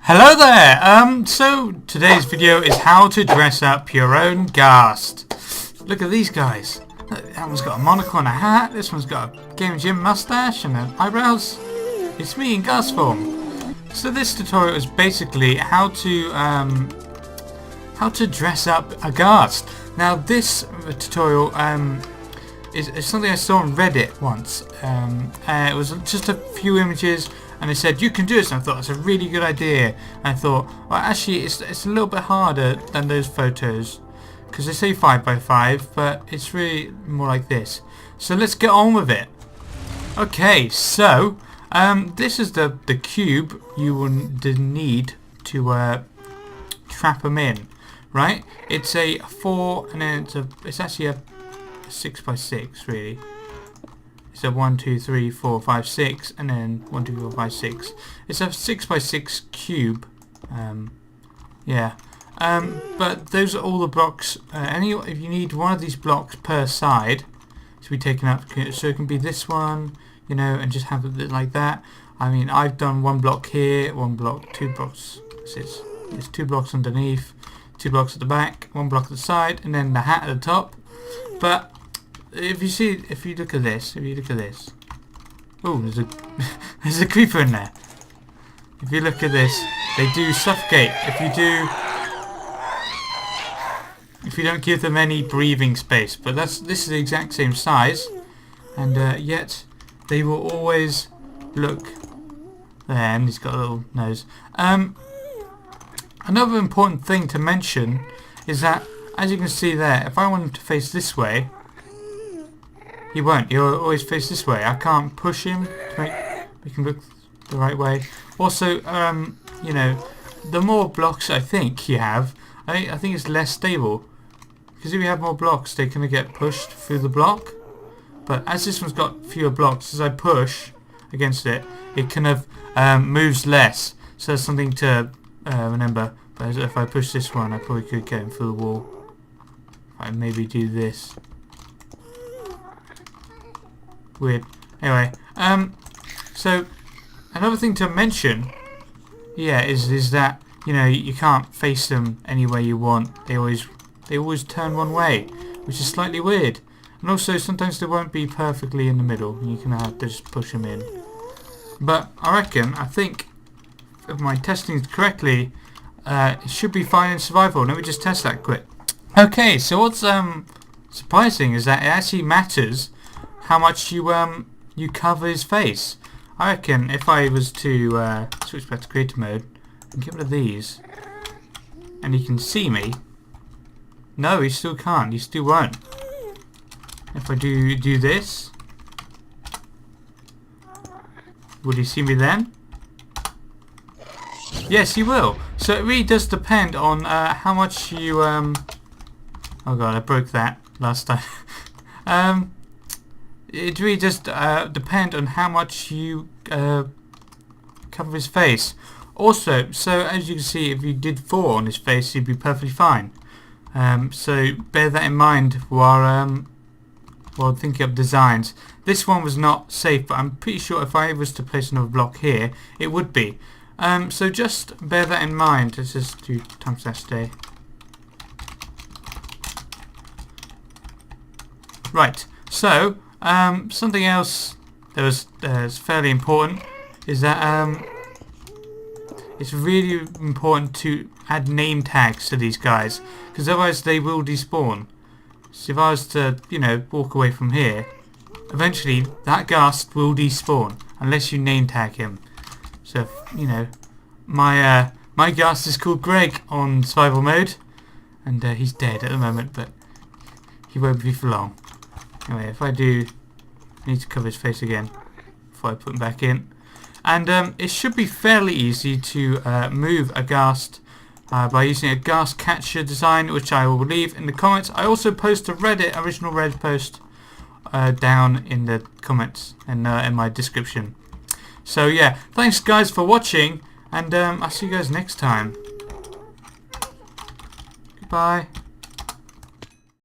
Hello there! So today's video is how to dress up your own ghast. Look at these guys. That one's got a monocle and a hat. This one's got a Game Gym mustache and eyebrows. It's me in ghast form. So this tutorial is basically how to dress up a ghast. Now this tutorial is something I saw on Reddit once. It was just a few images. And they said, you can do this, and I thought it's a really good idea. And I thought, well, actually, it's a little bit harder than those photos. Because they say 5x5, but it's really more like this. So let's get on with it. Okay, so, this is the cube you will need to trap them in. Right? It's a 4, and then it's actually a 6x6, really. So 1, 2, 3, 4, 5, 6, and then 1, 2, 4, 5, 6. It's a 6x6 cube. But those are all the blocks. If you need one of these blocks per side to be taken up, so it can be this one, you know, and just have it like that. I mean, I've done one block here, one block, 2 blocks. It's 2 blocks underneath, 2 blocks at the back, 1 block at the side, and then the hat at the top. But if you look at this, oh, there's a creeper in there. If you look at this, they do suffocate. If you don't give them any breathing space. But this is the exact same size, and yet they will always look there. And he's got a little nose. Another important thing to mention is that, as you can see there, if I want him to face this way, he won't. He'll always face this way. I can't push him to make him look the right way. Also, you know, the more blocks I think you have, I think it's less stable. Because if you have more blocks, they kind of get pushed through the block. But as this one's got fewer blocks, as I push against it, it kind of moves less. So that's something to remember. But if I push this one, I probably could get him through the wall. If I maybe do this. Weird. Anyway, so another thing to mention, is that, you know, you can't face them any way you want. They always turn one way, which is slightly weird. And also sometimes they won't be perfectly in the middle, and you can have to just push them in. But I think if my testing is correctly, it should be fine in survival. Let me just test that quick. Okay, so what's surprising is that it actually matters how much you cover his face. I reckon if I was to switch back to creative mode and get rid of these, and he can see me. No, he still can't. He still won't. If I do this, will he see me then? Yes, he will. So it really does depend on how much you. Oh god, I broke that last time. It really just depend on how much you cover his face. Also, so as you can see, if you did 4 on his face, he'd be perfectly fine. So bear that in mind while thinking up designs. This one was not safe, but I'm pretty sure if I was to place another block here, it would be. So just bear that in mind. Let's just do /day. Right. So. Something else that was fairly important is that it's really important to add name tags to these guys, because otherwise they will despawn. So if I was to, you know, walk away from here, eventually that ghast will despawn unless you name tag him. So if, you know, my ghast is called Greg on survival mode, and he's dead at the moment, but he won't be for long. Anyway, if I do, I need to cover his face again before I put him back in. And it should be fairly easy to move a ghast by using a ghast catcher design, which I will leave in the comments. I also post a original Reddit post down in the comments and in my description. So yeah, thanks guys for watching, and I'll see you guys next time. Goodbye.